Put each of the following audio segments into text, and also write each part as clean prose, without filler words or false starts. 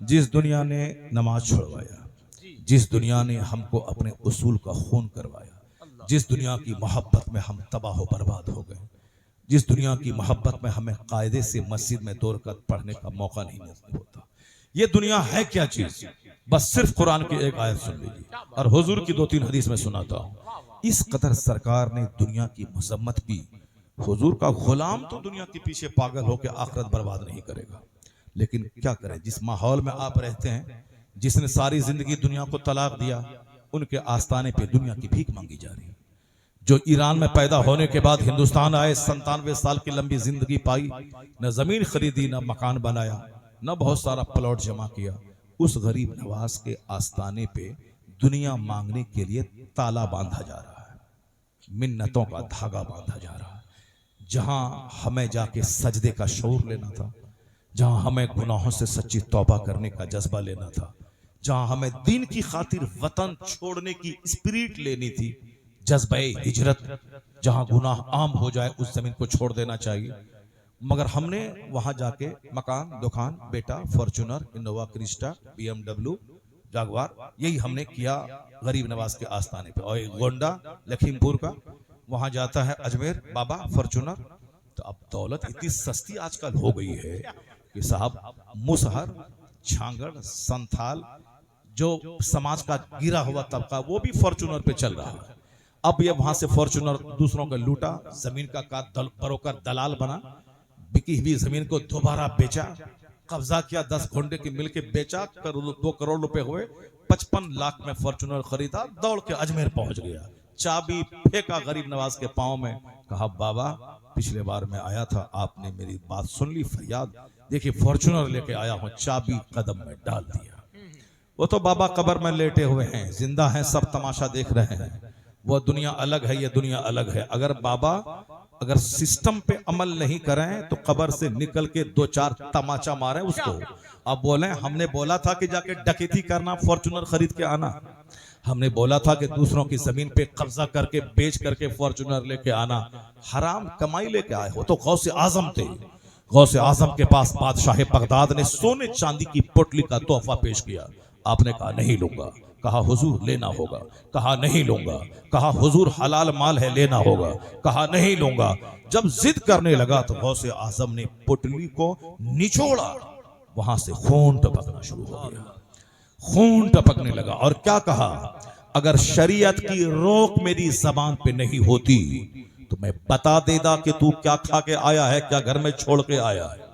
जिस दुनिया ने नमाज छुड़वाया, जिस दुनिया ने हमको अपने उसूल का खून करवाया, जिस दुनिया की मोहब्बत में हम तबाह व बर्बाद हो गए, जिस दुनिया की मोहब्बत में हमें कायदे से मस्जिद में 2 रकात पढ़ने का मौका नहीं नसीब होता। ये दुनिया है क्या चीज? बस सिर्फ कुरान की एक आयत सुन लीजिए और हुजूर की 2-3 हदीस में सुनाता हूँ। इस कदर सरकार ने दुनिया की मजम्मत की। हुजूर का गुलाम तो दुनिया के पीछे पागल होकर आखिरत बर्बाद नहीं करेगा, लेकिन क्या करें, जिस माहौल में आप रहते हैं, जिसने सारी जिंदगी दुनिया को तलाक दिया, उनके आस्थाने पे दुनिया की भीख मांगी जा रही है। जो ईरान में पैदा होने के बाद हिंदुस्तान आए, 97 साल की लंबी जिंदगी पाई, न जमीन खरीदी, न मकान बनाया, न बहुत सारा प्लॉट जमा किया, उस गरीब नवाज के आस्थाने पे दुनिया मांगने के लिए ताला बांधा जा रहा है, मिन्नतों का धागा बांधा जा रहा है। जहां हमें जाके सजदे का शऊर लेना था, जहां हमें गुनाहों से सच्ची तौबा करने का जज्बा लेना था, जहां हमें दीन की खातिर वतन छोड़ने की स्पिरिट लेनी थी, जज्बे हिजरत, जहां गुनाह आम हो जाए उस जमीन को छोड़ देना चाहिए, मगर हमने वहां जाके मकान, दुकान, बेटा, फॉर्च्यूनर, इनोवा क्रिस्टा, BMW, जागवार, यही हमने किया गरीब नवाज के आस्थाने पे। और गोंडा लखीमपुर का वहां जाता है अजमेर बाबा फॉर्च्यूनर। तो अब दौलत इतनी सस्ती आजकल हो गई है कि साहब मुसहर, छांगड़, संथाल, जो समाज का गिरा हुआ तबका, वो भी फॉर्च्यूनर पे चल रहा है। अब ये वहां से फॉर्च्यूनर दूसरों का लूटा, जमीन का बरोकर दलाल बना, बिकी हुई जमीन को दोबारा बेचा, कब्जा किया, 10 घंटे की मिल के बेचा, 2 करोड़ रुपए हुए, 55 लाख में फॉर्च्यूनर खरीदा, दौड़ के अजमेर पहुंच गया, चाबी फेंका गरीब नवाज के पांव में, कहा बाबा पिछले बार मैं आया था, आपने मेरी बात सुन ली, फरियाद देखिए फॉर्च्यूनर लेके आया हूं, चाबी कदम में डाल दिया। वो तो बाबा कब्र में लेटे हुए हैं, जिंदा हैं, सब तमाशा देख रहे हैं। वो दुनिया अलग है, ये दुनिया अलग है। अगर बाबा अगर सिस्टम पे अमल नहीं करें तो कब्र से निकल के 2-4 तमाचा मारे उसको। अब बोले हमने बोला था कि जाके डकैती करना, फॉर्च्यूनर खरीद के आना, हमने बोला था कि दूसरों की जमीन पे कब्जा करके बेच करके फॉर्च्यूनर लेके आना, हराम कमाई लेके आए हो। तो गौसे आजम थे, गौसे आजम के पास बादशाह बगदाद ने सोने चांदी की पोटली का तोहफा पेश किया। आपने कहा नहीं लूंगा, कहा हुजूर लेना होगा, कहा नहीं लूंगा, कहा हुजूर हलाल माल है लेना होगा, कहा नहीं लूंगा। जब जिद करने लगा तो गौसे आजम ने पोटली को निचोड़ा, वहां से खून टपकना शुरू हो गया, खून टपकने लगा। और क्या कहा, अगर शरीयत की रोक मेरी जबान पे नहीं होती तो मैं बता देता कि तू क्या खा के आया है, क्या घर में छोड़ के आया है।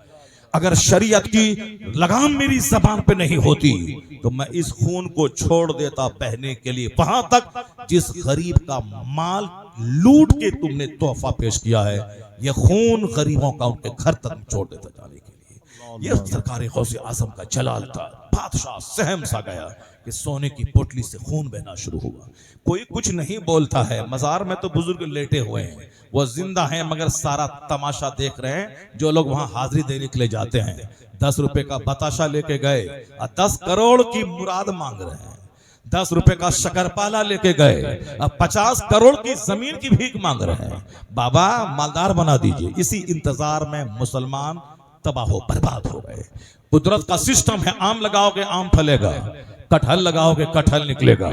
अगर शरीयत की लगाम मेरी जबान पे नहीं होती तो मैं इस खून को छोड़ देता बहने के लिए, वहां तक जिस गरीब का माल लूट के तुमने तोहफा पेश किया है, यह खून गरीबों का उनके घर तक छोड़ देता जाने के लिए। यह सरकार गौसे आजम का जलाल था। बादशाह सहम सा गया कि सोने की पोटली से खून बहना शुरू हुआ। कोई कुछ नहीं बोलता है, मजार में तो बुजुर्ग लेटे हुए हैं, वो जिंदा हैं मगर सारा तमाशा देख रहे हैं। जो लोग वहां हाजिरी देने के लिए जाते हैं, 10 रुपए का बताशा लेके गए और 10 करोड़ की मुराद मांग रहे हैं, 10 रुपए का शकरपाला लेके गए, अब 50 करोड़ की जमीन की भीख मांग रहे हैं। बाबा मालदार बना दीजिए। इसी इंतजार में मुसलमान तबाह बर्बाद हो गए। कुदरत का सिस्टम है, आम लगाओगे आम फलेगा, कटहल लगाओगे कटहल निकलेगा,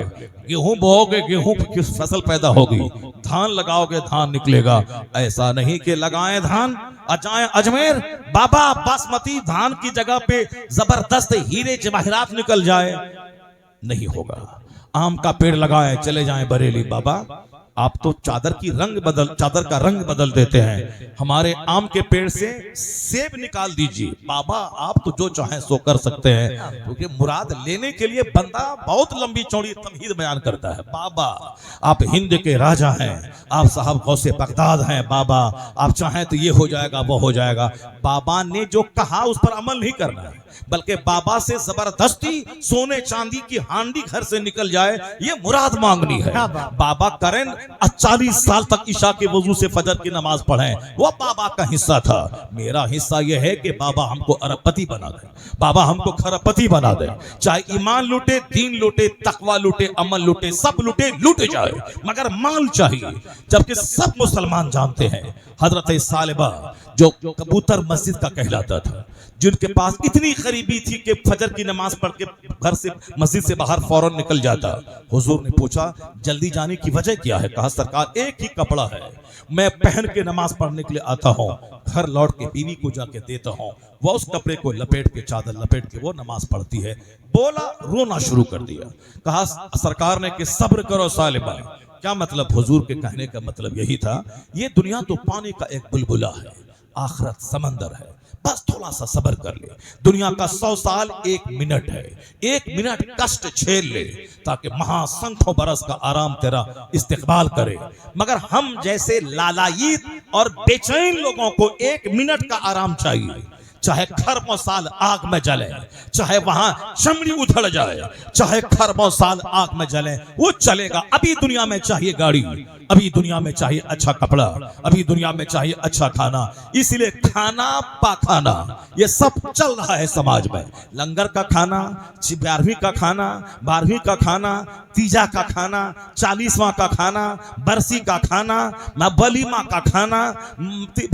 गेहूं बोओगे गेहूं की फसल पैदा होगी, धान लगाओगे धान निकलेगा। ऐसा नहीं कि लगाएं धान और जाएं अजमेर, बाबा बासमती धान की जगह पे जबरदस्त हीरे जवाहरात निकल जाए, नहीं होगा। आम का पेड़ लगाएं चले जाएं बरेली, बाबा आप तो चादर का रंग बदल देते हैं, हमारे आम के पेड़ से सेब निकाल दीजिए। बाबा आप तो जो चाहें सो कर सकते हैं, क्योंकि मुराद लेने के लिए बंदा बहुत लंबी चौड़ी तमहीद बयान करता है। बाबा आप हिंद के राजा हैं, आप साहब गौसे बगदाद हैं, बाबा आप चाहें तो ये हो जाएगा वो हो जाएगा। बाबा ने जो कहा उस पर अमल नहीं करना है, बल्कि बाबा से जबरदस्ती सोने चांदी की हांडी घर से निकल जाए, ये मुराद मांगनी है। बाबा करें 40 साल तक ईशा के वजू से फजर की नमाज पढ़ें, वो बाबा का हिस्सा था। मेरा हिस्सा यह है कि बाबा हमको अरबपति बना दे, बाबा हमको खरबपति बना दे। चाहे ईमान लूटे, दीन लूटे, तकवा लूटे, अमल लूटे, सब लूटे, लूटे जाए, मगर माल चाहिए। जबकि सब मुसलमान जानते हैं हजरत सालिबा जो कबूतर मस्जिद का कहलाता था, जिनके पास इतनी गरीबी थी कि फजर की नमाज पढ़ के घर से मस्जिद से बाहर फौरन निकल जाता। हुजूर ने पूछा जल्दी जाने की वजह क्या है? कहा सरकार एक ही कपड़ा है, मैं पहन के नमाज पढ़ने के लिए आता हूँ, घर लौट के बीवी को जाके देता हूँ, वह उस कपड़े को लपेट के, चादर लपेट के वो नमाज पढ़ती है। बोला, रोना शुरू कर दिया। कहा सरकार ने कि सब्र करो सालिमा। क्या मतलब? हुजूर के कहने का मतलब यही था, ये दुनिया तो पानी का एक बुलबुला है, आखिरत समंदर है, बस थोड़ा सा सब्र कर ले। दुनिया का 100 साल 1 मिनट है, 1 मिनट कष्ट झेल ले ताकि महासंख्यों बरस का आराम तेरा इस्तेकबाल करे। मगर हम जैसे लालायित और बेचैन लोगों को 1 मिनट का आराम चाहिए, चाहे खरबों साल आग में जले, चाहे वहां चमड़ी उधड़ जाए, चाहे खरबों साल आग में जले, वो चलेगा। अभी दुनिया में चाहिए गाड़ी, अभी दुनिया में चाहिए अच्छा कपड़ा, अभी दुनिया में चाहिए अच्छा खाना। इसलिए खाना पाखाना ये सब चल रहा है समाज में। लंगर का खाना, 11वीं का खाना, 12वीं का खाना, तीजा का खाना, 40वां का खाना, बरसी का खाना, वलीमा का खाना।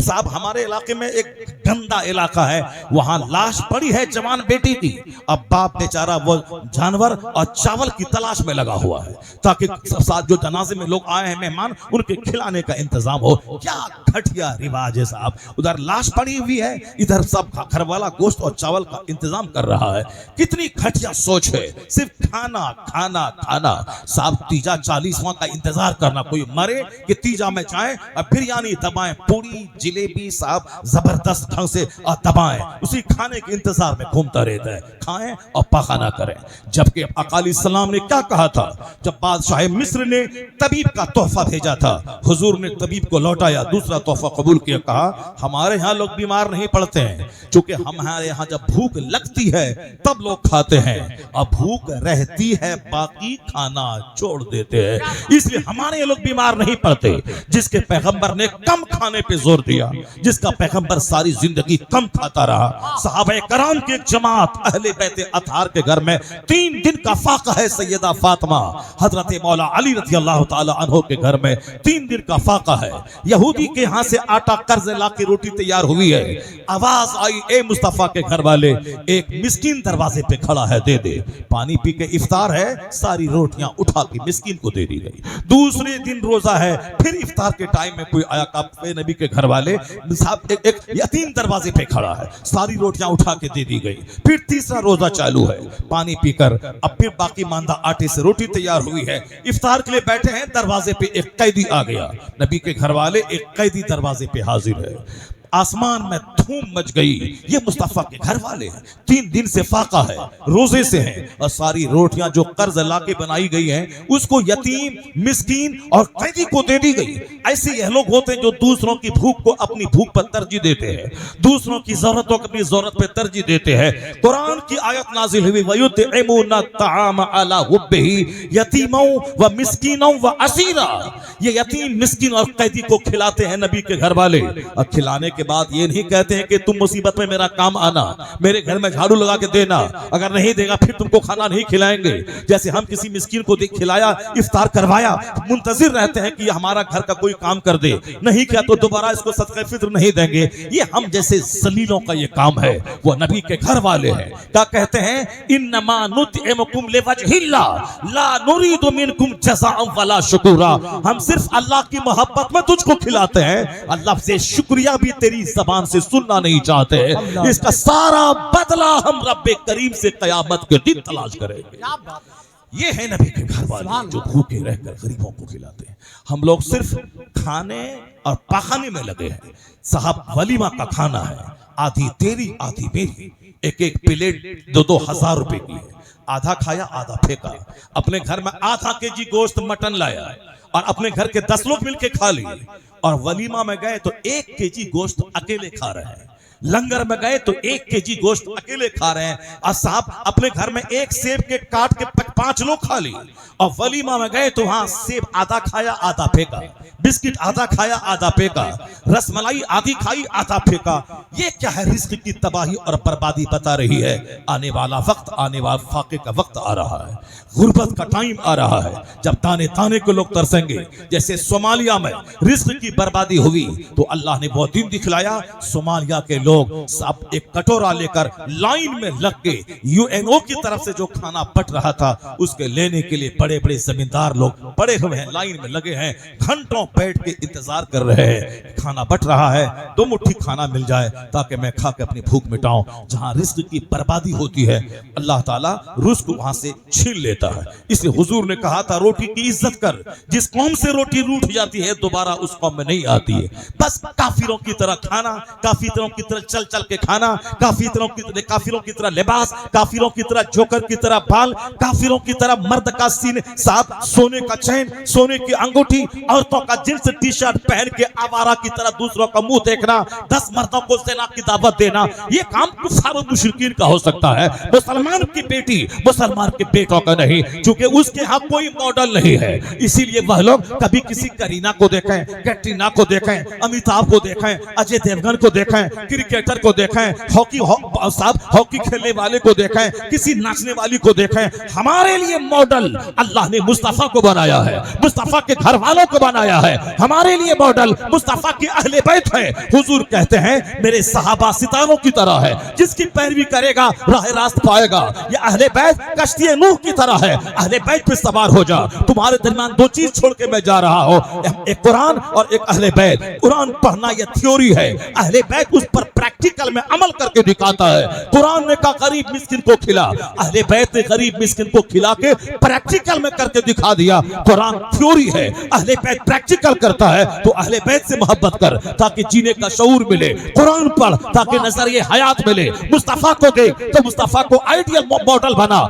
साहब हमारे इलाके में एक गंदा इलाका है, वहां लाश पड़ी है जवान बेटी की। अब बाप बेचारा वो जानवर और चावल की तलाश में लगा हुआ है ताकि साथ जो जनाजे में लोग आए हैं मेहमान, उनके खिलाने का इंतजाम हो। क्या घटिया रिवाज है साहब। उधर लाश पड़ी हुई है, इधर सब घर वाला गोश्त और चावल का इंतजाम कर रहा है। कितनी घटिया सोच है, सिर्फ खाना खाना खाना। साहब तीजा 40वां का इंतजार करना, कोई मरे कि तीजा में जाए और बिरयानी दबाएं, पूरी जिलेबी साहब जबरदस्त ढंग से दबाएं, उसी खाने के इंतजार में घूमता रहता है। खाएं और पखाना करें। जबकि अकाली सलाम ने क्या कहा था? जब बादशाह मिस्र ने तबीब का तोहफा भेजा था, हुजूर ने तबीब को लौटाया, दूसरा तोहफा कबूल किया। कहा हमारे यहाँ लोग बीमार नहीं पड़ते हैं, क्योंकि हमारे यहाँ जब भूख लगती है तब लोग खाते हैं, और भूख रहती है बाकी खाना छोड़ देते हैं, इसलिए हमारे यहाँ लोग बीमार नहीं पड़ते। जिसके पैगंबर ने कम खाने पे जोर दिया, जिसका पैगंबर सारी जिंदगी कम खाता रहा, सहाबा कराम की एक जमात अहले बैत अतहार के घर में 3 दिन का फाका है। सैयदा फातिमा, हजरत मौला अली रज़ी अल्लाह ताला अन्हु के घर में 3 दिन का फाका है। यहूदी के यहाँ से आटा कर्ज ला के रोटी तैयार हुई है। आवाज आई, ए मुस्तफा के घर वाले, एक मिस्कीन दरवाजे पे खड़ा है, दे दे। पानी पी के इफ्तार है, सारी रोटियां उठा के मिस्कीन को दे दी गई। दूसरे दिन रोजा है, फिर इफ्तार के टाइम में कोई आया, कहा नबी के घर वाले साहब एक यतीम दरवाजे पे खड़ा है, सारी रोटियां उठा के दे दी गई। फिर तीसरा रोजा चालू है, पानी पीकर अब फिर बाकी मांदा आटे से रोटी तैयार हुई है, इफ्तार के लिए बैठे हैं। दरवाजे पे एक कैदी आ गया, नबी के घर वाले, एक कैदी दरवाजे पे हाजिर है। आसमान में धूम मच गई। ये मुस्तफा के घर वाले हैं, 3 दिन से फाका है, रोजे से हैं, और सारी रोटियां जो कर्ज लाके बनाई गई हैं उसको यतीम, मिस्कीन और कैदी को दे दी गई। ऐसे यह लोग होते हैं जो दूसरों की भूख को अपनी भूख पर तरजीह देते हैं, दूसरों की जरूरतों को अपनी जरूरत पर तरजीह देते हैं। कुरान की आयत नाजिल हुई, वयुतइमूना तआम अला हुब्बिही यतीमों व मिस्कीनों व असीरा। ये यतीम, मिस्कीन और कैदी को खिलाते हैं नबी के घर वाले। और खिलाने के बाद ये नहीं कहते हैं कि तुम मुसीबत में मेरा काम आना, मेरे घर में झाड़ू लगा के देना, अगर नहीं देगा फिर तुमको खाना नहीं खिलाएंगे। जैसे हम किसी मिस्कीन को खिलाया, इफ्तार करवाया, मुंतजिर रहते हैं कि हमारा घर का कोई काम कर दे, नहीं किया तो दोबारा इसको सदका फित्र नहीं देंगे। ये हम जैसे जलीलों का ये काम है। वो नबी के घर वाले हैं, क्या कहते हैं? इन्नमा नुतइमुकुम लिवजहिल्लाह ला नुरीदु मिनकुम जज़ाअन वला शुकुरा। हम सिर्फ अल्लाह की मोहब्बत में तुझको खिलाते हैं, अल्लाह से शुक्रिया भी तेरी ज़बान से सुनना नहीं चाहते। इसका सारा बदला हम रब्बे करीम से क़यामत के दिन तलाश करेंगे। ये है नबी के घर वाले जो भूखे रहकर गरीबों को खिलाते हैं। हम लोग सिर्फ खाने और पकाने में लगे हैं। साहब वलीमा का खाना है, आधी तेरी आधी मेरी, एक एक प्लेट 2-2 हजार रुपए की है। आधा खाया आधा फेंका। अपने घर में आधा केजी गोश्त मटन लाया और अपने घर के 10 लोग मिलके खा लिए। और वलीमा में गए तो 1 केजी गोश्त अकेले खा रहे हैं। लंगर में गए तो 1 केजी गोश्त अकेले खा रहे हैं। और साहब अपने घर में एक सेब के काट के 5 लोग खा लिए। और वलीमा में गए तो वहां सेब आधा खाया आधा फेंका, बिस्किट आधा खाया आधा फेंका, रसमलाई आधी खाई आधा फेंका। ये क्या है? रिस्क की तबाही और बर्बादी बता रही है। आने वाला वक्त, आने वाला फाके का वक्त आ रहा है, गुर्बत का टाइम आ रहा है, जब ताने ताने को लोग तरसेंगे। जैसे सोमालिया में रिस्क की बर्बादी हुई तो अल्लाह ने वो दिन दिखलाया, सोमालिया के लोग सब एक कटोरा लेकर लाइन में लग के यूएनओ की तरफ से जो खाना बट रहा था उसके लेने के लिए बड़े बड़े जमींदार लोग पड़े हुए हैं, लाइन में लगे हैं, घंटों बैठ के इंतजार कर रहे हैं। खाना बट रहा है, 2 मुट्ठी खाना मिल जाए ताकि मैं खा के अपनी भूख मिटाऊं। जहां रिस्क की बर्बादी होती है अल्लाह ताला रिस्क वहां से छीन लेता है। इसलिए हुजूर ने कहा था रोटी की इज्जत कर, जिस कौम से रोटी रूठ जाती है दोबारा उस कौम में नहीं आती है। बस काफिरों की तरह खाना, काफिरों की तरह चल चल के खाना, काफिरों की तरह लिबास, काफिरों की तरह जोकर की तरह बाल, काफिरों की तरह मर्द का सीने साथ, सोने का चैन, सोने की अंगूठी, औरतों का जींस टी शर्ट पहन के आवारा की तरह दूसरों का मुंह देखना, 10 मर्दों को सेना की दावत देना, ये काम कुफार और मुशरिकीन का हो सकता है। मुसलमान की बेटी मुसलमान के बेटों का नहीं, क्योंकि उसके यहाँ कोई मॉडल नहीं है। इसीलिए वह लोग कभी किसी करीना को देखें, कैटरीना को देखें, अमिताभ को देखें, अजय देवगन को देखें, क्रिकेटर को देखें, हॉकी खेलने वाले को देखें, किसी नाचने वाली को देखें। हमारे लिए मॉडल अल्लाह ने मुस्तफा को बनाया है, मुस्तफा के घर वालों को बनाया है। हमारे लिए मॉडल मुस्तफा के अहले बैत है। हुजूर कहते हैं मेरे सहाबा सितारों की तरह है, जिसकी पैरवी करेगा राह रास्त पाएगा। ये अहले बैत कश्ती नूह की तरह है, अहले बैत पे सवार हो जा। तुम्हारे दरमियान 2 चीज छोड़ के मैं जा रहा हूं, एक कुरान और एक अहले बैत। कुरान पढ़ना यह थ्योरी है, अहले बैत उस पर प्रैक्टिकल में अमल करके दिखाता है। कुरान ने कहा गरीब मिस्किन को खिला, अहले बैत ने गरीब मिस्किन को खिला के प्रैक्टिकल में करके दिखा दिया। कुरान थ्योरी है, अहले बैत प्रैक्टिकल करता है। तो अहले बैत से मोहब्बत कर ताकि जीने का शऊर मिले, कुरान पढ़ ताकि नजरिए हयात मिले, मुस्तफा को देख तो मुस्तफा को आइडियल मॉडल बना,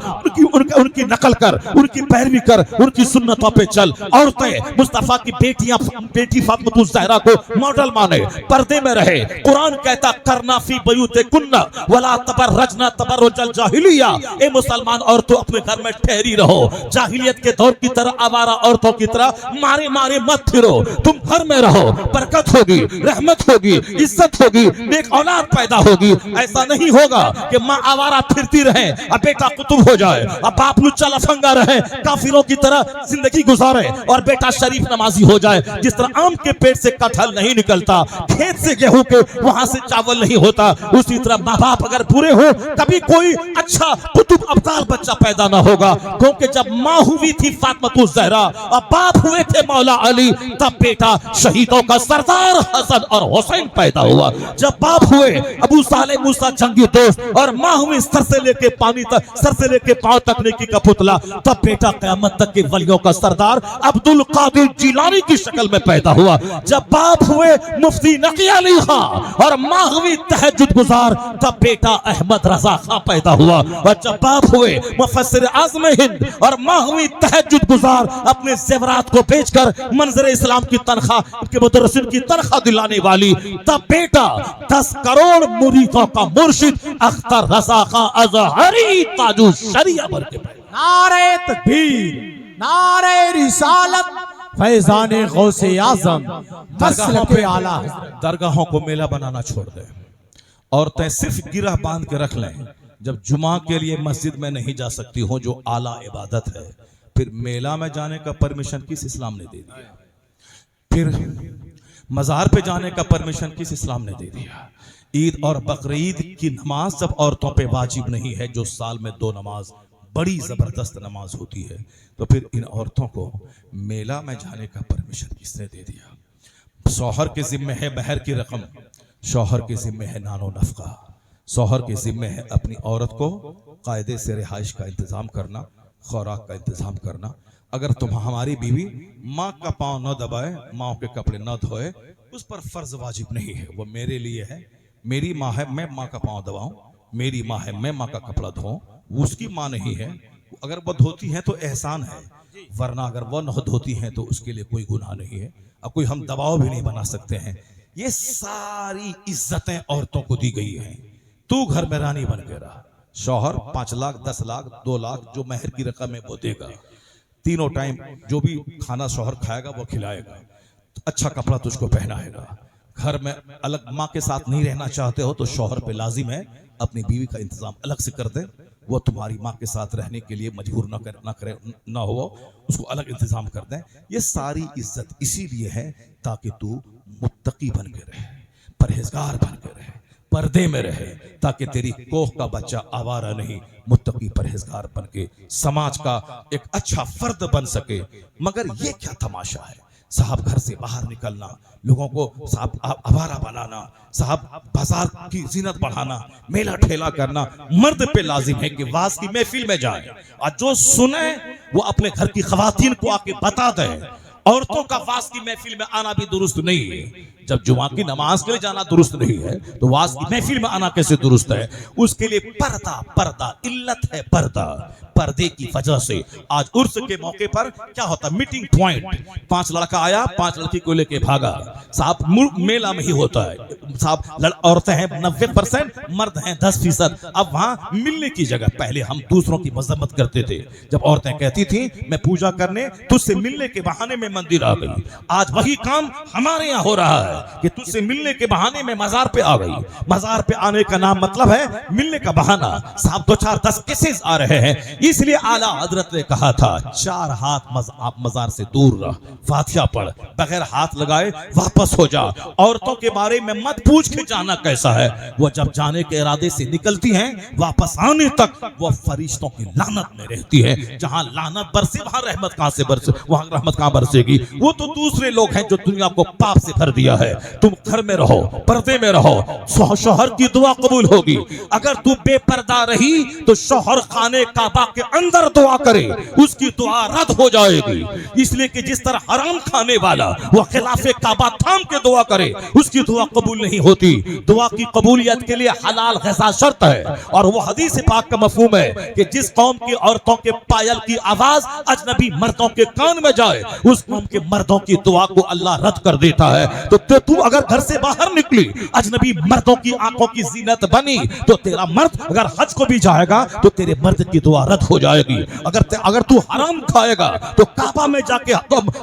उनकी नकल कर, उनकी पैरवी कर, उनकी सुन्नतों पे चल। औरतें मुस्तफा की बेटी फातिमा ज़हरा को मॉडल माने, पर्दे में रहे। कुरान कहता करना फी बयूते कुन्ना वला तबर्रजना तबर्रुजल जाहिलिया। ए मुसलमान औरतों अपने घर में ठहरी रहो, जाहिलियत के दौर की तरह आवारा औरतों की तरह मारे मारे मत फिरो। तुम घर में रहो, बरकत होगी, रहमत होगी, इज्जत होगी, नेक औलाद पैदा होगी। ऐसा नहीं होगा कि माँ आवारा फिरती रहे अब बेटा कुतुब हो जाए, अब बाप लुच्चा लफंगा रहे, काफिरों की तरह जिंदगी गुजारे और बेटा शरीफ नमाजी हो जाए। जिस तरह आम के पेट से कटहल नहीं निकलता, खेत से गेहूं के वहां से चावल नहीं होता, उसी तरह माँ बाप अगर बुरे हो कभी कोई अच्छा कुतुब अब्दाल बच्चा पैदा ना होगा। क्योंकि जब माँ हुई थी फातिमा ज़हरा और बाप हुए थे मौला अली, तब बेटा शहीदों का सरदार हसन और हुसैन पैदा हुआ। जब बाप हुए अबू साले मूसा जंगी दोस्त और माँ हुई सर से लेके पानी तक, सर से लेके पांव तक नेकी का पुतला, तब बेटा क़यामत तक के वलियों का सरदार अब्दुल कादिर जिलानी की शक्ल में पैदा हुआ। जब बाप हुए मुफ्ती नकी अली खां और माँ हुई तहज्जुद गुजार, तब बेटा अहमद रजा खां पैदा हुआ। और जब बाप हुए मुफस्सिर आज़म हिंद और माँ हुई तहज्जुद गुजार, अपने ज़ेवरात को बेचकर मंजर इस्लाम की तनख्वाह के मुदर्रिसिन की तनख्वाह दिलाने वाली, तब बेटा 10 करोड़ मुरीदों का मुर्शिद अख्तर रजा खां अज़हरी ताजु शरिया बन के पैदा। नारे तकबीर, नारे रिसालत, फैज़ाने गौसे आज़म, मसलके आला। दरगाहों को मेला बनाना छोड़ दे, औरतें सिर्फ गिरह बांध के रख लें। जब जुमा के लिए मस्जिद में नहीं जा सकती हो जो आला इबादत है, फिर मेला में जाने का परमिशन किस इस्लाम ने दे दिया? फिर मज़ार पे जाने का परमिशन किस इस्लाम ने दे दिया? ईद और बकरीद की नमाज जब औरतों पे वाजिब नहीं है, जो साल में 2 नमाज बड़ी जबरदस्त नमाज होती है, तो फिर इन औरतों को मेला में जाने का परमिशन किसने दे दिया? शौहर के जिम्मे है महर की रकम, शौहर के जिम्मे है नानो नफका, शौहर के जिम्मे है अपनी औरत को कायदे से रिहाइश का इंतजाम करना, खुराक का इंतजाम करना। अगर तुम हमारी बीवी माँ का पाँव न दबाए, माँ के कपड़े न धोए, उस पर फर्ज वाजिब नहीं है। वो मेरे लिए है, मेरी माँ है, मैं माँ का पाँव दबाऊं, मेरी माँ है, मैं माँ का कपड़ा धोऊं, वो उसकी माँ नहीं है। अगर वो धोती है तो एहसान है, वरना अगर वो न धोती हैं तो उसके लिए कोई गुनाह नहीं है। अब कोई हम दबाव भी नहीं बना सकते हैं। ये सारी इज्जतें औरतों को दी गई हैं। तू घर में रानी बन के रहा, शौहर 5 लाख 10 लाख 2 लाख जो महर की रकम है वो देगा, तीनों टाइम जो भी खाना शौहर खाएगा वो खिलाएगा, अच्छा कपड़ा तुझको पहनाएगा। घर में अलग माँ के साथ नहीं रहना चाहते हो तो शौहर पे लाजिम है अपनी बीवी का इंतजाम अलग से कर दे, वो तुम्हारी माँ के साथ रहने के लिए मजबूर ना हो, उसको अलग इंतजाम कर दें। ये सारी इज्जत इसीलिए है ताकि तू मुत्तकी बन के रहे, परहेजगार बन के रहे, पर्दे में रहे, ताकि तेरी कोख का बच्चा आवारा नहीं, मुत्तकी परहेजगार बन के समाज का एक अच्छा फर्द बन सके। मगर ये क्या तमाशा है साहब, घर से बाहर निकलना, लोगों को साहब आवारा बनाना, साहब बाजार की जीनत बढ़ाना, मेला ठेला करना। मर्द पे लाजिम है कि वाज की महफिल में जाए और जो सुने वो अपने घर की खवातीन को आके बता दे। औरतों का वाज की महफिल में आना भी दुरुस्त नहीं है। जब जुमा की नमाज के लिए जाना दुरुस्त नहीं है तो वाज की महफिल में आना कैसे दुरुस्त है? उसके लिए पर्दा इल्लत है। पर्दे की वजह से आज उर्स के मौके पर क्या होता, मीटिंग पॉइंट, 5 लड़का आया, 5 लड़की को लेके भागा। साहब मेला में ही होता है साहब, औरतें हैं 90%, मर्द हैं 10%। अब वहां मिलने की जगह, पहले हम दूसरों की मजम्मत करते थे जब औरतें कहती थी मैं पूजा करने तुझसे मिलने के बहाने में मंदिर आ गई। आज वही काम हमारे यहाँ हो रहा है कि तुझसे मिलने के बहाने में मजार पे आ गई। मजार पे आने का नाम मतलब है मिलने का बहाना। साहब 2 4 10 केसेस आ रहे हैं। इसलिए आला हजरत ने कहा था 4 हाथ आप मजार से दूर रह, फातिहा पढ़, बगैर हाथ लगाए वापस हो जा। औरतों के बारे में मत पूछ के जाना कैसा है। वो जब जाने के इरादे से निकलती हैं, वापस आने तक वो फरिश्तों की लानत में रहती है। जहां लानत बरसे वहां रहमत कहां से बरसे, वहां रहमत कहां बरसेगी? वो तो दूसरे लोग हैं जो दुनिया को पाप से भर दिया है। तुम घर में रहो, पर्दे में रहो, शौहर की दुआ कबूल होगी। अगर तू बेपर्दा रही तो शौहर खाने काबा के अंदर दुआ करे, उसकी दुआ रद्द हो जाएगी। इसलिए कि जिस तरह हराम खाने वाला वो खिलाफे काबा थाम के दुआ करे, उसकी दुआ कबूल नहीं होती। दुआ की कबूलियत के लिए हलाल ग़िज़ा शर्त है। और वो हदीस पाक का मफ़हूम है कि जिस कौम की औरतों के पायल की आवाज अजनबी मर्दों के कान में जाए, उस कौम के मर्दों की दुआ को अल्लाह रद्द कर देता है। तो तू अगर घर से बाहर निकली, अजनबी मर्दों की आंखों की जीनत बनी, तो तेरा मर्द अगर हज को भी जाएगा तो तेरे मर्द की दुआ रद्द हो जाएगी। अगर तू हराम खाएगा तो काबा में जाके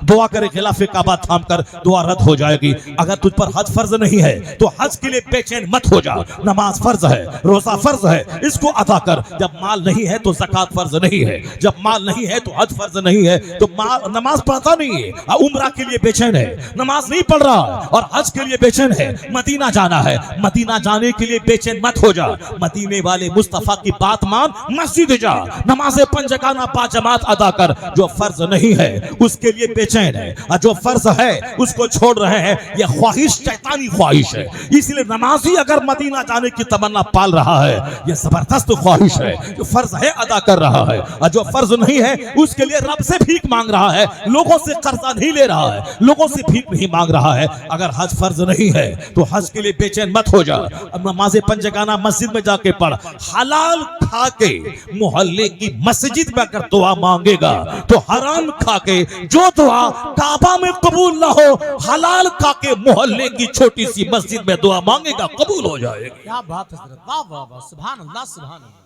दुआ करे, खिलाफे काबा थाम कर दुआ रद्द हो जाएगी। अगर तुझ पर हज फर्ज नहीं है तो हज के लिए बेचैन मत हो जा। नमाज फर्ज है, रोजा फर्ज है, इसको अदा कर। जब माल नहीं है तो ज़कात फर्ज नहीं है, जब माल नहीं है तो हज फर्ज नहीं है, तो नमाज पढ़ता नहीं है, उम्रा के लिए बेचैन है, नमाज नहीं पढ़ रहा और हज के लिए बेचैन है, मदीना जाना है, मदीना जाने के लिए बेचैन मत हो जा। मदीने वाले मुस्तफा की बात मान, मस्जिद जा, नमाज़ें 5 जमाना 5 जमात अदा कर। जो फर्ज नहीं है उसके लिए बेचैन है, और जो फर्ज है उसको छोड़ रहे हैं। यह ख्वाहिश शैतानी ख्वाहिश है। इसलिए नमाजी अगर मदीना जाने की तमन्ना पाल रहा है, यह जबरदस्त ख्वाहिश है। जो फर्ज है अदा कर रहा है, और जो फर्ज नहीं है उसके लिए रब से भीख मांग रहा है, लोगों से कर्जा नहीं ले रहा है, लोगों से भीख नहीं मांग रहा है। अगर हज फर्ज नहीं है तो हज के लिए बेचैन मत हो जा। अब नमाज़ें 5 जमाना मस्जिद में जाके पढ़। हलाल खा के मोहल्ले की मस्जिद में अगर दुआ मांगेगा तो हराम खा के जो दुआ काबा में कबूल ना हो, हलाल खा के मोहल्ले की छोटी सी मस्जिद में दुआ मांगेगा, कबूल हो जाएगी। क्या बात है हजरत, वाह वाह वाह, सुभान अल्लाह सुभान अल्लाह।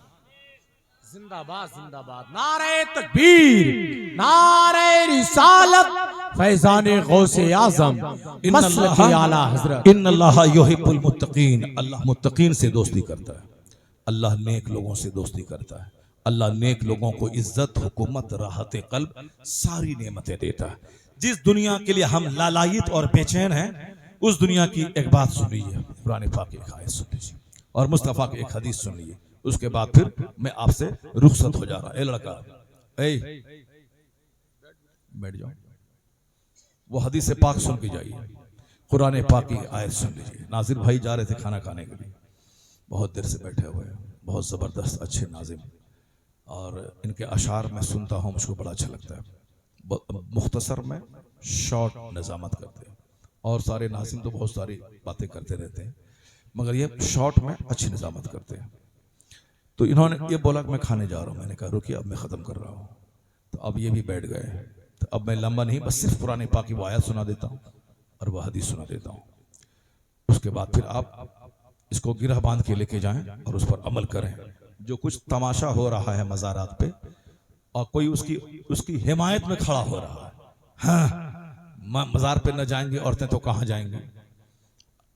जिंदाबाद जिंदाबाद, नारे तकबीर, नारे रिसालत, फैज़ाने गौसे आज़म, मसलक आला हजरत। इन्नल्लाह युहिब्बुल मुत्तकीन, अल्लाह मुत्तकीन से दोस्ती करता है, अल्लाह नेक लोगों से दोस्ती करता है। अल्लाह नेक लोगों को इज्जत, हुकूमत, राहत क़ल्ब, सारी नेमतें देता है। जिस दुनिया के लिए हम लालायित और बेचैन हैं, उस दुनिया की एक बात सुन लीजिए, कुरान पाक की एक आयत सुन लीजिए और मुस्तफ़ा की एक हदीस सुन लीजिए। उसके बाद फिर मैं आपसे रुखसत हो जा रहा। ए लड़का, ए बैठ जाओ, वो हदीस पाक सुन के जाइए, कुरान पाक की आयत सुन लीजिए। नाजिर भाई जा रहे थे खाना खाने के लिए, बहुत देर से बैठे हुए हैं, बहुत ज़बरदस्त अच्छे नाजिम, और इनके अशार मैं सुनता हूँ, मुझको बड़ा अच्छा लगता है। मुख्तसर में शॉर्ट निज़ामत करते हैं, और सारे नाजिम तो बहुत सारी बातें करते रहते हैं, मगर ये शॉर्ट में अच्छी निज़ामत करते हैं। तो इन्होंने ये बोला कि मैं खाने जा रहा हूँ। मैंने कहा रुकिए, अब मैं ख़त्म कर रहा हूँ। तो अब ये भी बैठ गए। तो अब मैं लंबा नहीं, बस सिर्फ कुरान पाक की वो आयत सुना देता हूँ और वह हदीस सुना देता हूँ। उसके बाद फिर आप इसको गिरह बांध के लेके जाएं और उस पर अमल करें। जो कुछ तमाशा हो रहा है मज़ारात पे, और कोई उसकी हिमायत में खड़ा हो रहा है, हाँ मज़ार पे न जाएंगी औरतें तो कहाँ जाएंगी,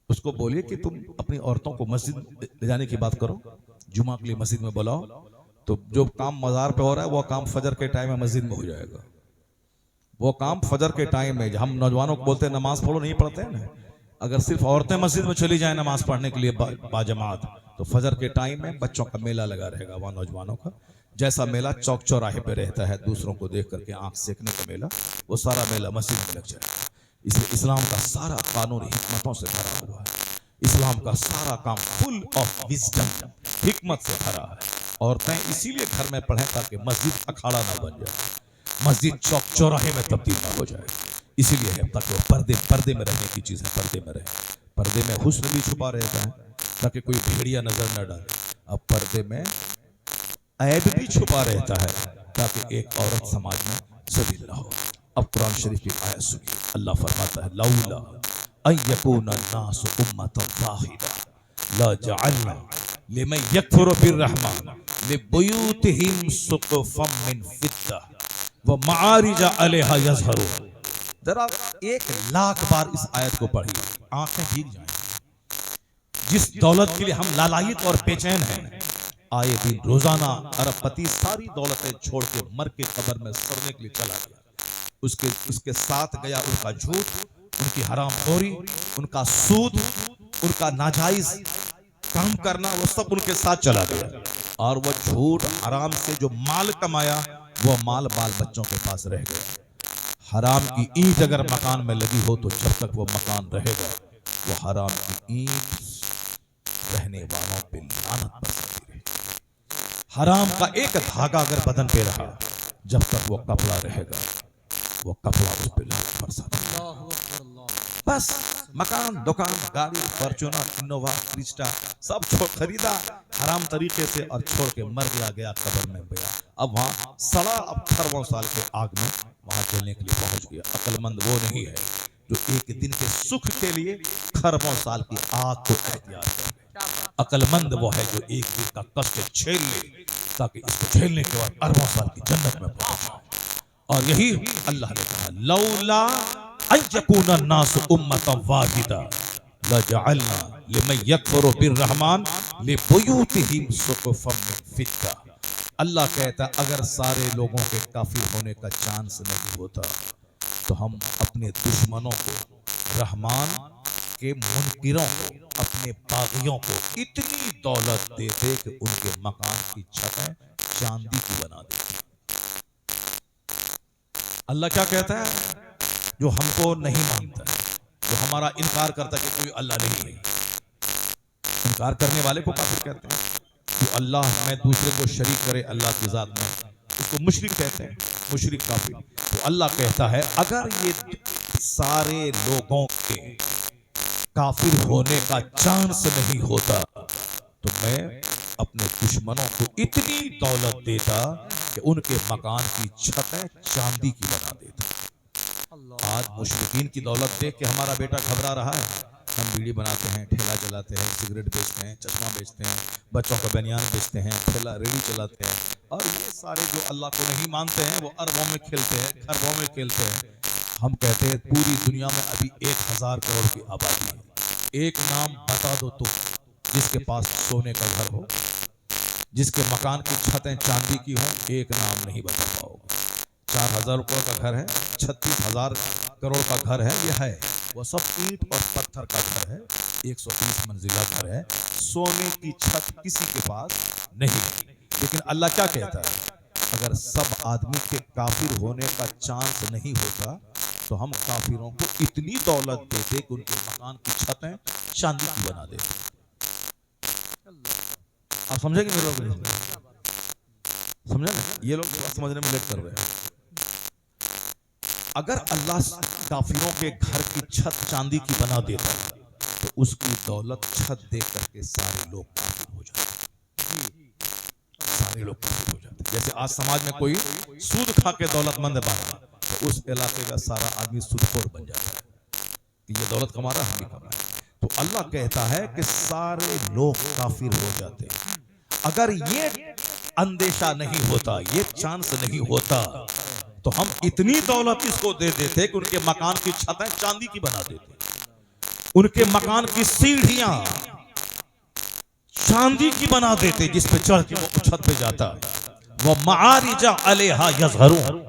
उसको बोलिए कि तुम अपनी औरतों को मस्जिद ले जाने की बात करो, जुमा के लिए मस्जिद में बुलाओ, तो जो काम मज़ार पे हो रहा है वो काम फजर के टाइम में मस्जिद में हो जाएगा। वो काम फजर के टाइम में, हम नौजवानों को बोलते हैं नमाज पढ़ो, नहीं पढ़ते हैं ना, अगर सिर्फ औरतें मस्जिद में चली जाए नमाज पढ़ने के लिए बाजमात, तो फजर के टाइम में बच्चों का मेला लगा रहेगा, वहाँ नौजवानों का। जैसा मेला चौक चौराहे पे रहता है दूसरों को देख करके आंख सेकने का मेला, वो सारा मेला मस्जिद में लग जाएगा। इसलिए इस्लाम का सारा कानून हिकमतों से भरा हुआ है। इस्लाम का सारा काम फुल ऑफ विजडम, हिकमत से भरा है। औरतें इसीलिए घर में पढ़ें ताकि मस्जिद अखाड़ा ना बन जाए, मस्जिद चौक चौराहे में तब्दील ना हो जाए। इसीलिए है ताकि वो पर्दे में रहने की चीज़ है, पर्दे में रहे। पर्दे में हुस्न भी छुपा रहता है ताकि कोई भेड़िया नजर न डाले। अब पर्दे में ऐब भी छुपा रहता है ताकि एक औरत समाज में ज़लील ना हो। अब कुरान शरीफ की आयत सुनिए, अल्लाह फरमाता है लौला अन यकूना नासु उम्मतन वाहिदा ला जअलना लिमन यकफुरु बिर्रहमान लिबुयूतिहिम सुक़फ़म मिन फिद्दा व मआरिजा अलैहा यज़हरून। जरा 1,00,000 बार इस आयत को पढ़िए, आंखें भीग जाएंगी। जिस दौलत के लिए हम लालायित और बेचैन हैं, आए दिन रोजाना अरबपति सारी दौलतें छोड़ के मर के कब्र में सड़ने के लिए चला गया। उसके साथ गया उनका झूठ, उनकी हरामखोरी, उनका सूद, उनका नाजायज काम करना, वो सब उनके साथ चला गया। और वो झूठ हराम से जो माल कमाया, वो माल बाल बच्चों के पास रह गया। हराम की ईंट अगर मकान में लगी हो तो जब तक वो मकान रहेगा, वो हराम की ईंट रहने वालों पे लानत बरसती रहेगी। हराम का एक धागा अगर बदन पे रहा, जब तक वो कपड़ा रहेगा, वो कपड़ा उस पे लानत बरसाता रहेगा। बस मकान, दुकान, गाड़ी, फॉर्च्यूनर, इनोवा, क्रिस्टा सब खरीदा हराम तरीके से और छोड़ के मर गया कब्र में गया। अब वहां सड़ा, अब खरबों साल के आग में वहां जलने के लिए पहुंच गया। अक्लमंद वो नहीं है जो एक दिन के सुख के लिए खरबों साल की आग को एहतियात करे। अक्लमंद वो है जो एक दिन का कष्ट झेल ले ताकि इसको झेलने के बाद अरबों साल की जन्नत में पहुंच जाए। और यही अल्लाह ने कहा लौला अन यकूना नासु उम्मतन वाहिदा लजअलना लिमन यकफुरु बिर्रहमान लिबुयूतिहिम सुक़फ़म मिन फिद्दा। अल्लाह कहता अगर सारे लोगों के काफिर होने का चांस नहीं होता तो हम अपने दुश्मनों को, रहमान के मुनकिरों को, अपने बागियों को इतनी दौलत देते कि उनके मकान की छतें चांदी की बना देते। अल्लाह क्या कहता है? जो हमको नहीं मानता, जो हमारा इनकार करता कि कोई अल्लाह नहीं है, इनकार करने वाले को काफिर कहते हैं। जो अल्लाह में दूसरे को शरीक करे अल्लाह की जात में, उसको मुशरिक कहते हैं, मुशरिक काफिर। तो अल्लाह कहता है अगर ये सारे लोगों के काफिर होने का चांस नहीं होता तो मैं अपने दुश्मनों को इतनी दौलत देता कि उनके मकान की छतें चांदी की बना देता। आज मुशरिकीन की दौलत देख के हमारा बेटा घबरा रहा है। हम बीड़ी बनाते हैं, ठेला चलाते हैं, सिगरेट बेचते हैं, चश्मा बेचते हैं, बच्चों को बनियान बेचते हैं, ठेला रेडी चलाते हैं। और ये सारे जो अल्लाह को नहीं मानते हैं वो अरबों में खेलते हैं, खरबों में खेलते हैं। हम कहते हैं पूरी दुनिया में अभी 1,000 करोड़ की आबादी है। एक नाम बता दो तुम जिसके पास सोने का घर हो, जिसके मकान की छतें चांदी की हों, एक नाम नहीं बता पाओगे। 4,000 रुपये का घर है, 36,000 करोड़ का घर है, ये है वो सब ईंट और पत्थर का घर है, 130 मंजिला घर है, सोने की छत किसी के पास नहीं है। लेकिन अल्लाह क्या कहता है? अगर सब आदमी के काफिर होने का चांस नहीं होता तो हम काफिरों को इतनी दौलत देते कि उनके मकान की छतें चांदी की बना देते। आप समझेंगे मेरे लोग? समझे ना? ये लोग समझने में लेट कर रहे हैं। अगर अल्लाह काफिरों के घर की छत चांदी की बना देता तो उसकी दौलत छत देख करके सारे लोग काफिर हो जाते, सारे लोग काफिर हो जाते। जैसे आज समाज में कोई सूद खा के दौलतमंद बना तो उस इलाके का सारा आदमी सूदखोर बन जाता है कि ये दौलत कमा रहा है, हम भी कमा रहे हैं। तो अल्लाह कहता है कि सारे लोग काफिर हो जाते। अगर ये अंदेशा नहीं होता, ये चांस नहीं होता तो हम इतनी दौलत इसको दे देते कि उनके मकान की छतें चांदी की बना देते, उनके मकान की सीढ़ियां चांदी की बना देते जिस पे चढ़ के वो छत पे जाता। वो मआरिजा अलैहा यज़हरून,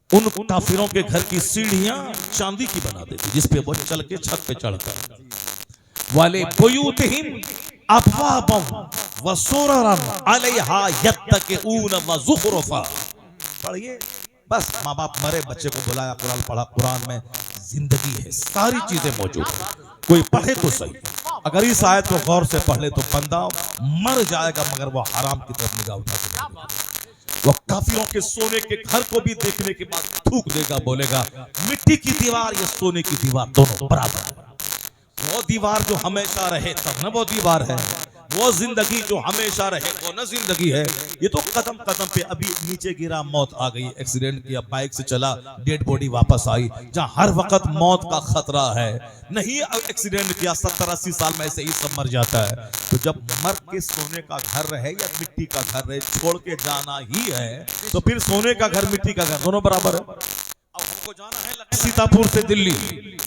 उन काफिरों के घर की सीढ़ियां चांदी की बना देती, जिसपे वो चल के छत पे चढ़कर वाले बुयूतिहिम अबवाबम व सुररन अलैहा यत्तक़ून व ज़ुख़रुफ़ा। पढ़िए, बस माँ बाप मरे, बच्चे को बुलाया, कुरान पढ़ा, कुरान में जिंदगी है, सारी चीजें मौजूद है। कोई पढ़े तो सही, अगर इस आयत को गौर से पढ़ ले तो बंदा मर जाएगा मगर वो हराम की तरफ निगाह उठा के वो काफिरों के सोने के घर को भी देखने के बाद थूक देगा, बोलेगा मिट्टी की दीवार या सोने की दीवार दोनों बराबर है। वो दीवार जो हमेशा रहे तब न वो दीवार है, वो जिंदगी जो हमेशा रहे वो न जिंदगी है। ये तो कदम कदम पे, अभी नीचे गिरा मौत आ गई, एक्सीडेंट किया, बाइक से चला, डेड बॉडी वापस आई, जहां हर वक्त मौत का खतरा है। नहीं एक्सीडेंट किया, 70-80 साल में ऐसे ही सब मर जाता है। तो जब मर के सोने का घर रहे या मिट्टी का घर रहे, छोड़ के जाना ही है, तो फिर सोने का घर मिट्टी का घर दोनों बराबर है। अब हमको जाना है सीतापुर से दिल्ली,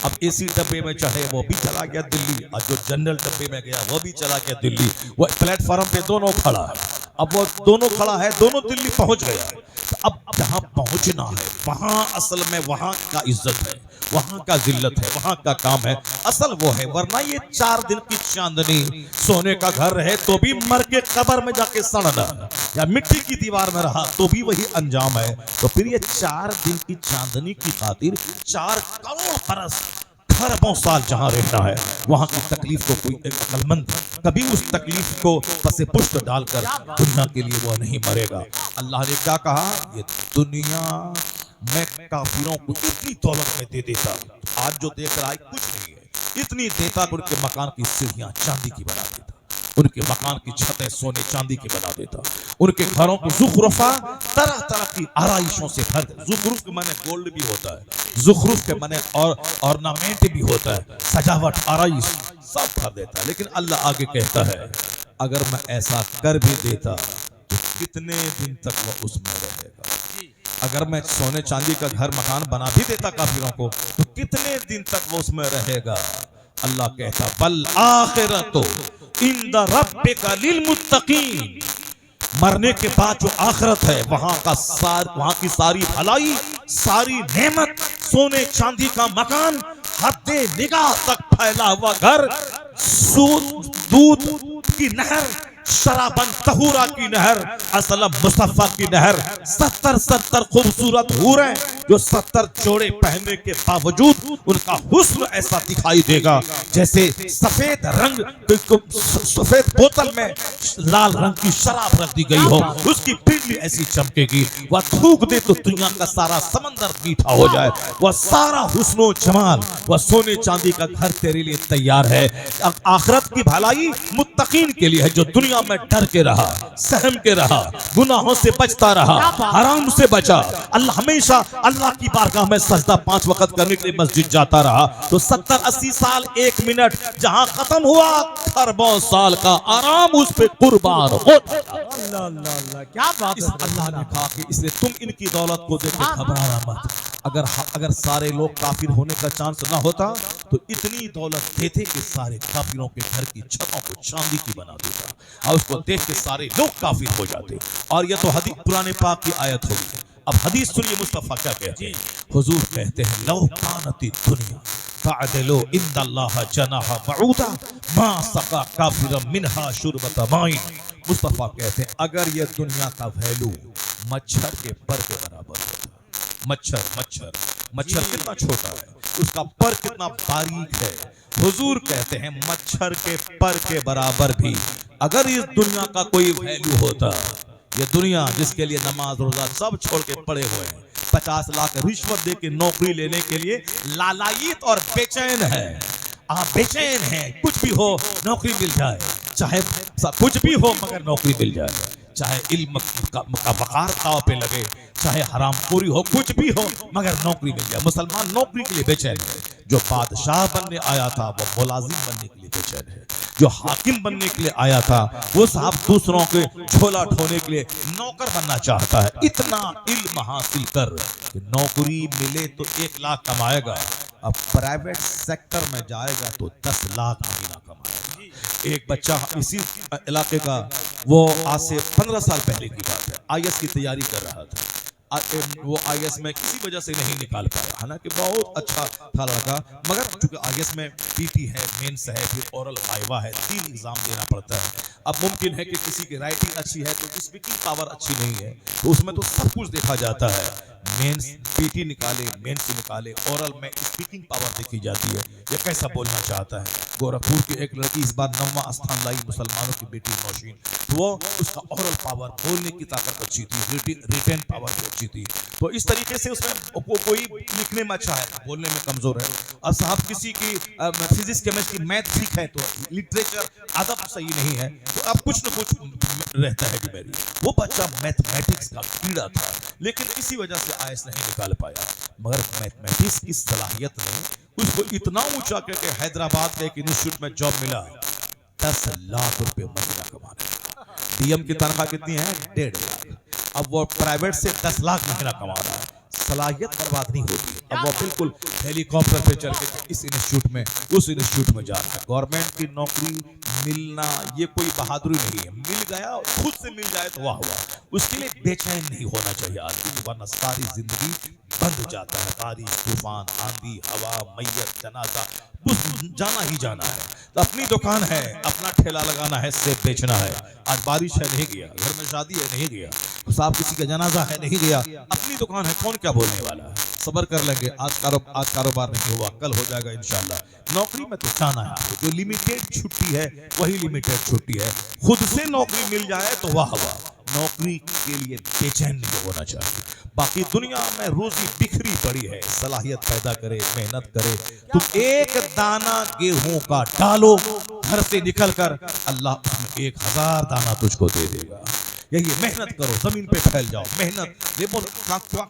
अब एसी डब्बे में चढ़े वो भी चला गया दिल्ली, और जो जनरल डब्बे में गया वो भी चला गया दिल्ली। वो प्लेटफॉर्म पे दोनों खड़ा है, अब वो दोनों खड़ा है, दोनों दिल्ली पहुंच गया। तो अब जहां पहुंचना है वहां असल में वहां का इज्जत है, वहां का जिल्लत है, वहां का काम है, असल वो है। वरना ये 4 दिन की चांदनी सोने का घर रहे तो भी मर के कब्र में जाके सड़ना, या मिट्टी की दीवार में रहा तो भी वही अंजाम है। तो फिर ये 4 दिन की चांदनी की खातिर 4 करोड़ बरस खरबों साल जहां रहना है, वहां की तकलीफ को कोई एक अक्लमंद कभी उस तकलीफ को पसे पुष्ट डालकर दुनिया के लिए वो नहीं मरेगा। अल्लाह ने क्या कहा, ये दुनिया मैं काफिरों को इतनी दौलत में दे देता, आज जो देख रहा है कुछ नहीं है, इतनी देता कि उनके मकान की सीढ़ियां चांदी की बना देता, उनके मकान की छतें सोने चांदी की बना देता, उनके घरों को ज़ुख़रुफ़ा तरह तरह की आराइशों से भर दे। ज़ुख़रुफ़ के माने गोल्ड भी होता है, ज़ुख़रुफ़ के माने और ऑर्नामेंट भी होता है, सजावट आराइश सब भर देता है। लेकिन अल्लाह आगे कहता है, अगर मैं ऐसा कर भी देता तो कितने दिन तक वह उसमें रहेगा। अगर मैं सोने चांदी का घर मकान बना भी देता काफिरों को तो कितने दिन तक वो उसमें रहेगा। अल्लाह कहता, बल आखिरतो इंद रब्बिका लिल मुत्तकीन, मरने के बाद जो आखिरत है वहां की सारी भलाई, सारी नेमत, सोने चांदी का मकान, हद्दे निगाह तक फैला हुआ घर, दूध की नहर, शराबन तहूरा की नहर, असलम मुस्तफा की नहर, 70 खूबसूरत हूरें जो 70 जोड़े पहनने के बावजूद उनका हुस्न ऐसा दिखाई देगा जैसे सफेद रंग, सफेद बोतल में लाल रंग की शराब रख दी गई हो, उसकी पिंडली ऐसी चमकेगी, वह थूक दे तो दुनिया का सारा समंदर मीठा हो जाए। वह सारा हुस्नो जमाल, वह सोने चांदी का घर तेरे लिए तैयार है। आखिरत की भलाई मुत्तकीन के लिए है, जो दुनिया में डर के रहा, सहम के रहा, गुनाहों से बचता रहा, हराम से बचा, अल्लाह हमेशा अल्लाह की बारगाह में सजदा 5 वक्त करने के लिए मस्जिद जाता रहा। तो 70-80 साल 1 मिनट जहां खत्म हुआ, खरबों साल का आराम उस पे कुर्बान होता। क्या बात है। अल्लाह ने कहा कि इसलिए तुम इनकी दौलत को देख के घबराना मत। अगर सारे लोग काफिर होने का चांस ना होता तो इतनी दौलत देते कि सारे काफिरों के घर की छतों को चांदी की बना देता, और उसको देख के सारे लोग काफिर हो जाते। और यह तो हदीस पुराने पाक की आयत होगी। अब हदीस सुनिए, मुस्तफा क्या कहते हैं। हुजूर कहते हैं, लौ कानती दुनिया फअदलु इंदल्लाह जनाह बऊदा मा सका काफिरन मिनहा शुरबत माइन। मुस्तफा कहते हैं, अगर यह दुनिया का वैल्यू मच्छर के पर के बराबर होता, मच्छर कितना छोटा है, उसका पर कितना बारीक है। हुजूर कहते हैं, मच्छर के पर के बराबर भी अगर इस दुनिया का कोई वैल्यू होता, ये दुनिया जिसके लिए नमाज रोजा सब छोड़ के पड़े हुए हैं, 50 लाख रिश्वत दे के नौकरी लेने के लिए लालायित और बेचैन है। आप बेचैन हैं, कुछ भी हो नौकरी मिल जाए, चाहे कुछ भी हो मगर नौकरी मिल जाए, चाहे इल्म का वकार दाव पे लगे, चाहे हरामखोरी हो, कुछ भी हो मगर नौकरी मिल जाए। मुसलमान नौकरी के लिए बेचैन है। जो बादशाह बनने आया था वो मुलाजिम बनने के लिए बेचैन है। जो हाकिम बनने के लिए आया था वो साहब दूसरों के झोला ढोने के लिए नौकर बनना चाहता है। इतना इल्म हासिल कर कि नौकरी मिले तो 1 लाख कमाएगा, अब प्राइवेट सेक्टर में जाएगा तो 10 लाख महीना कमाएगा। एक बच्चा इसी इलाके का, वो आज से 15 साल पहले की बात है, IAS की तैयारी कर रहा था। वो IAS में किसी वजह से नहीं निकाल पाया, हालांकि बहुत अच्छा था लड़का, मगर चूंकि IAS में PT है, मेंस है, फिर ओरल वाइवा है, 3 एग्जाम देना पड़ता है। अब मुमकिन है कि किसी की राइटिंग अच्छी है तो स्पीकिंग पावर अच्छी नहीं है, तो उसमें तो सब कुछ देखा जाता है। मेंस PT निकाले, मेंस निकाले, ओरल में स्पीकिंग पावर देखी जाती है, ये कैसा बोलना चाहता है। गोरखपुर की एक लड़की इस बार 9वां स्थान लाई, मुसलमानों की बेटी नौशीन, तो वो उसका ओरल पावर, बोलने की ताकत अच्छी थी, रिटेन पावर भी अच्छी थी। तो इस तरीके से उसमें कोई लिखने में अच्छा है, बोलने में कमजोर है। अब साहब किसी की फिजिक्स, केमिस्ट्री, मैथ ठीक है, तो लिटरेचर, अदब सही नहीं है, तो अब कुछ न कुछ रहता है कि मेरी वो बच्चा मैथमेटिक्स का कीड़ा था, लेकिन किसी वजह से IAS नहीं निकाल पाया। मगर मैथमेटिक्स की सलाहियत ने उसको इतना ऊंचा करके हैदराबाद के एक इंस्टीट्यूट में जॉब मिला, 10 लाख रुपए महीना कमाने। DM की तनख्वाह कितनी है? 1.5 लाख। अब वो प्राइवेट से 10 लाख महीना कमा रहा है। सलाहियत बर्बाद नहीं होती। अब वो बिल्कुल हेलीकॉप्टर पे चल के इस इंस्टीट्यूट में, उस इंस्टीट्यूट में जा रहा है। गवर्नमेंट की नौकरी मिलना ये कोई बहादुरी नहीं है, मिल गया खुद से मिल जाए तो वाह वाह, उसके लिए बेचैन नहीं होना चाहिए आदमी, वरना सारी जिंदगी बंद जाता है। बारिश, तूफान, आंधी, हवा, मैयत, जनाजा, बस जाना ही जाना है। तो अपनी दुकान है, अपना ठेला लगाना है, सेब बेचना है। आज बारिश है, नहीं गया, घर में शादी है, नहीं गया, साहब किसी का जनाजा है, नहीं गया, अपनी दुकान है, कौन क्या बोलने वाला है। सबर कर लेंगे, आज कारोबार नहीं हुआ, कल हो जाएगा इंशाल्लाह। नौकरी में तो जाना है आपको, जो लिमिटेड छुट्टी है वही लिमिटेड छुट्टी है। खुद से नौकरी मिल जाए तो वाह वाह, नौकरी के लिए बेचैन नहीं होना चाहिए। बाकी दुनिया में रोजी बिखरी पड़ी है, सलाहियत पैदा करे, मेहनत करे। तुम एक दाना गेहूं का डालो घर से निकल कर, अल्लाह उसमें 1000 दाना तुझको दे देगा। यही मेहनत करो, जमीन पे फैल जाओ, मेहनत,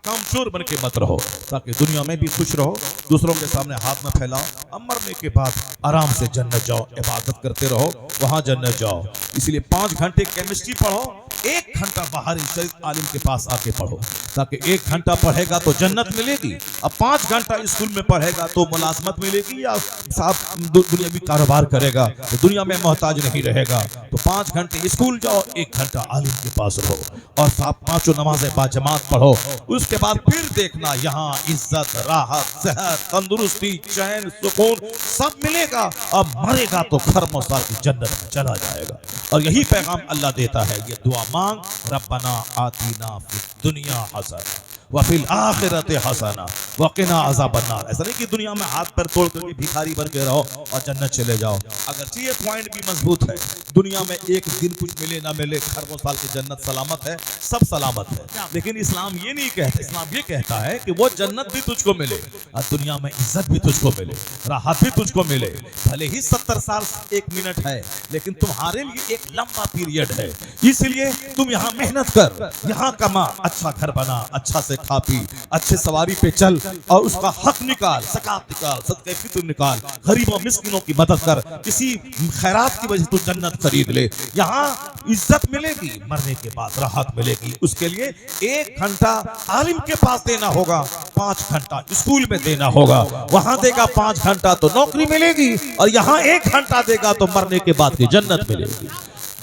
कामचोर बन के मत रहो, ताकि दुनिया में भी खुश रहो, दूसरों के सामने हाथ में फैलाओ। अब मरने के बाद आराम से जन्नत जाओ, इबादत करते रहो, वहां जन्नत जाओ। इसलिए 5 घंटे केमिस्ट्री पढ़ो, 1 घंटा बाहरी शरीफ आलिम के पास आके पढ़ो, ताकि 1 घंटा पढ़ेगा तो जन्नत मिलेगी। अब 5 घंटा स्कूल में पढ़ेगा तो मुलाजमत मिलेगी, या साहब दुनियावी कारोबार करेगा तो दुनिया में मोहताज नहीं रहेगा। तो 5 घंटे स्कूल जाओ, 1 घंटा आलिम के पास रहो, और साहब 5 नमाजें बाजमात पढ़ो। उसके बाद फिर देखना, यहाँ इज्जत, राहत, सेहत, तंदुरुस्ती, चैन, सुकून सब मिलेगा। अब मरेगा तो खरमोसार की जन्नत में चला जाएगा। और यही पैगाम अल्लाह देता है, ये दुआ मांग, रब्बना आतीना फिद दुनिया हसन व फिल आखिरति हसना व क़िना अज़ाबन्नार। ऐसा नहीं कि दुनिया में हाथ पैर तोड़ करके भिखारी बन के रहो और जन्नत चले जाओ। अगर ये पॉइंट भी मजबूत है, दुनिया में एक दिन कुछ मिले ना मिले, खरबों साल की जन्नत सलामत है, सब सलामत है। लेकिन इस्लाम ये नहीं कहता, इस्लाम ये कहता है कि वो जन्नत भी तुझको मिले और दुनिया में इज्जत भी तुझको मिले, राहत भी तुझको मिले। भले ही 70 साल 1 मिनट है, लेकिन तुम्हारे लिए एक लंबा पीरियड है। इसलिए तुम यहाँ मेहनत कर, यहाँ कमा, अच्छा घर बना, अच्छा से खा पी, अच्छे सवारी पे चल, और उसका हक निकाल, ज़कात निकाल, सदक़े फित्र निकाल, गरीबों मिस्किनों की मदद कर, किसी खैरात की वजह से तू जन्नत खरीद ले। यहाँ इज्जत मिलेगी, मरने के बाद राहत मिलेगी। उसके लिए 1 घंटा आलिम के पास देना होगा, 5 घंटा स्कूल में देना होगा। वहां देगा 5 घंटा तो नौकरी मिलेगी, और यहाँ 1 घंटा देगा तो मरने के बाद की जन्नत मिलेगी।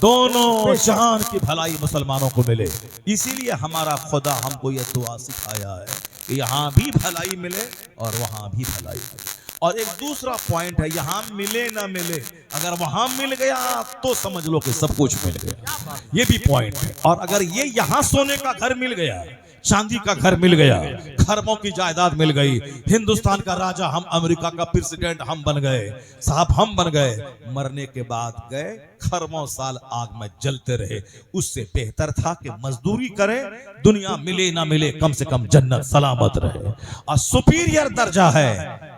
दोनों जहान की भलाई मुसलमानों को मिले। इसीलिए हमारा खुदा हमको यह दुआ सिखाया है कि यहाँ भी भलाई मिले और वहां भी भलाई मिले। और एक दूसरा पॉइंट है, यहाँ मिले ना मिले, अगर वहां मिल गया तो समझ लो कि सब कुछ मिल गया, ये भी पॉइंट है। और अगर ये यहाँ सोने का घर मिल गया, चांदी का घर मिल गया, खरबों की जायदाद मिल गई, हिंदुस्तान का राजा हम, अमेरिका का प्रेसिडेंट हम बन गए, साहब हम बन गए, मरने के बाद गए खरबों साल आग में जलते रहे। उससे बेहतर था कि मजदूरी करें, दुनिया मिले ना मिले, कम से कम जन्नत सलामत रहे। और सुपीरियर दर्जा है,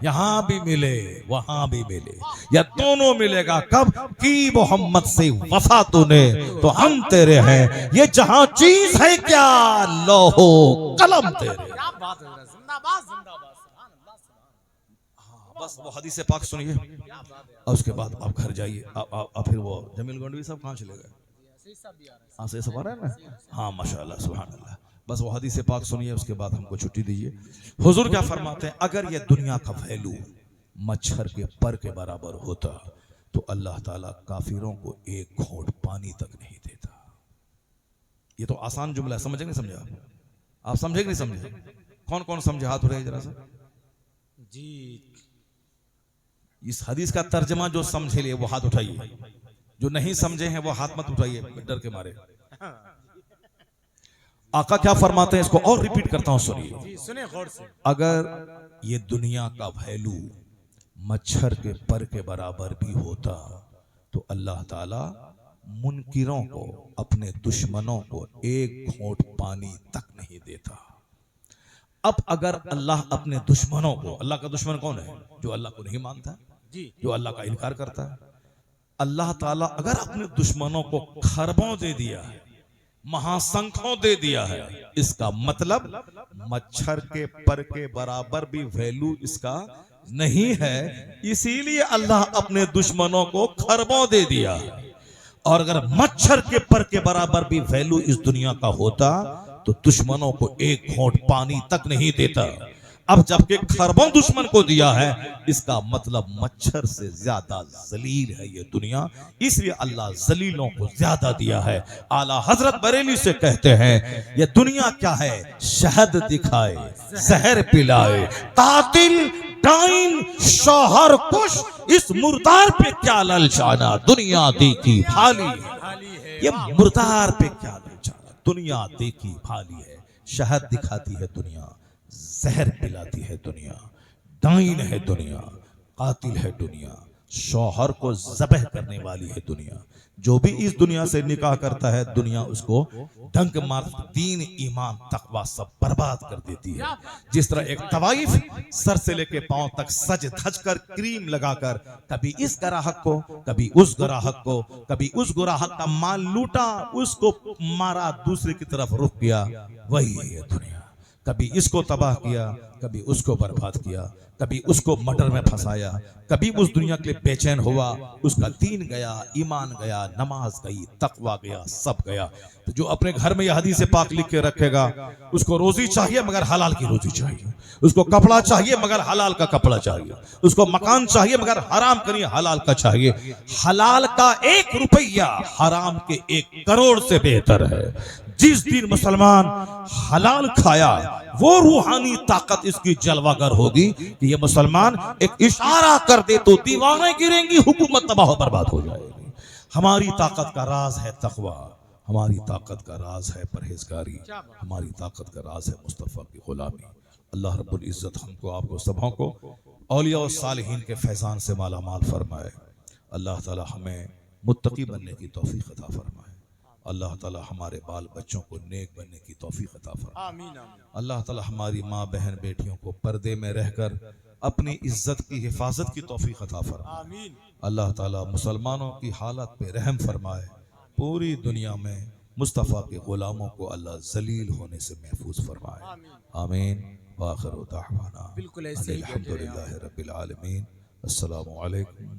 यहाँ भी मिले वहां भी मिले, या दोनों मिलेगा। कब की मोहम्मद से वफा तूने तो हम तेरे हैं, ये जहां चीज है क्या लोहो कलम तेरे। क्या बात है, जिंदाबाद जिंदाबाद, सुभान अल्लाह, सुभान। बस वो हदीस पाक सुनिए और उसके बाद आप घर जाइए। फिर वो जमील गोंडवी साहब कहाँ चले गए? हाँ से सब आ रहे हैं ना? हाँ माशाल्लाह, सुभान अल्लाह। बस वो हदीस पाक सुनिए, उसके बाद हमको छुट्टी दीजिए। हुजूर क्या फरमाते हैं, अगर ये दुनिया का वैल्यू मच्छर के पर के बराबर होता तो अल्लाह ताला काफिरों को 1 घोंट पानी तक नहीं देता। ये तो आसान जुमला है, समझे नहीं समझा? आप समझे कि नहीं समझे? कौन कौन समझे? हाथ उठाइए जरा सा। जी इस हदीस का तर्जमा जो समझे लिए वो हाथ उठाइए, जो नहीं समझे हैं वो हाथ मत उठाइए डर के मारे। आका क्या फरमाते हैं, इसको और रिपीट करता हूं, सुनिए। जी सुने गौर से। अगर ये दुनिया का वैल्यू मच्छर के पर के बराबर भी होता तो अल्लाह ताला मुनकिरों को, अपने दुश्मनों को एक घूंट पानी तक नहीं देता। अब अगर अल्लाह अपने दुश्मनों को, अल्लाह का दुश्मन कौन है? जो अल्लाह को नहीं मानता, जी जो अल्लाह का इनकार करता है। अल्लाह ताला अगर अपने दुश्मनों को खरबों दे दिया है, महासंख्यों दे दिया है, इसका मतलब मच्छर के पर के बराबर भी वैल्यू इसका नहीं है। इसीलिए अल्लाह अपने दुश्मनों को खरबों दे दिया। और अगर मच्छर के पर के बराबर भी वैल्यू इस दुनिया का होता तो दुश्मनों को एक घोंट पानी तक नहीं देता। अब जबकि खरबों दुश्मन को दिया है, इसका मतलब मच्छर से ज्यादा जलील है ये दुनिया, इसलिए अल्लाह जलीलों को ज्यादा दिया है। आला हजरत बरेली से कहते हैं, ये दुनिया क्या है? शहद दिखाए, जहर पिलाए, कातिल डाइन शौहर कुश, इस मुर्दार पे क्या ललचाना, दुनिया देखी भाली है। ये मुर्दार पे क्या ललचाना, दुनिया देखी भाली है। शहद दिखाती है दुनिया, जहर पिलाती है दुनिया, डाइन है दुनिया, कातिल है दुनिया, शौहर को ज़बह करने वाली है दुनिया। जो भी इस दुनिया से निकाह करता है, दुनिया उसको डंक मार, दीन ईमान तकवा सब बर्बाद कर देती है। जिस तरह एक तवाइफ सर से लेके पांव तक सज धज कर, क्रीम लगाकर, कभी इस ग्राहक को, कभी उस ग्राहक को, कभी उस ग्राहक का माल लूटा, उसको मारा, दूसरे की तरफ रुख किया, वही है ये दुनिया। कभी इसको तबाह किया, कभी उसको बर्बाद किया, कभी उसको मटर में फंसाया, कभी उस दुनिया के लिए बेचैन हुआ, उसका दीन गया, ईमान गया, नमाज गई, तकवा गया, सब गया। तो जो अपने घर में यह हदीस पाक लिख के रखेगा, उसको रोजी चाहिए मगर हलाल की रोजी चाहिए, उसको कपड़ा चाहिए मगर हलाल का कपड़ा चाहिए, उसको मकान चाहिए मगर हराम करिए हलाल का चाहिए। हलाल का 1 रुपया हराम के 1 करोड़ से बेहतर है। जिस दिन मुसलमान हलाल खाया, वो रूहानी ताकत इसकी जलवागर होगी कि ये मुसलमान एक इशारा कर दे तो दीवारें गिरेंगी, हुकूमत तबाह बर्बाद हो जाएगी। हमारी ताकत का राज है तकवा, हमारी ताकत का राज है परहेजगारी, हमारी ताकत का राज है मुस्तफा की गुलामी। अल्लाह रब्बुल इज्जत हमको, आपको, सबों को औलिया और सालिहीन के फैजान से माला माल फरमाए। अल्लाह ताला हमें मुत्तकी बनने की तौफीक अता फरमाए। अल्लाह ताला हमारे बाल बच्चों को नेक बनने की तौफीक अता फरमाए। आमीन आमीन। अल्लाह ताला हमारी माँ बहन बेटियों को पर्दे में रहकर अपनी इज्जत की हिफाजत की तौफीक अता फरमाए। आमीन। अल्लाह ताला मुसलमानों की हालत पे रहम फरमाए। पूरी दुनिया में मुस्तफ़ा के गुलामों को अल्लाह जलील होने से महफूज फरमाए। आमीन। व आखिर दाअवाना बिल्कुल ऐसे ही अल्हम्दुलिल्लाहि रब्बिल आलमीन। अस्सलामु अलैकुम।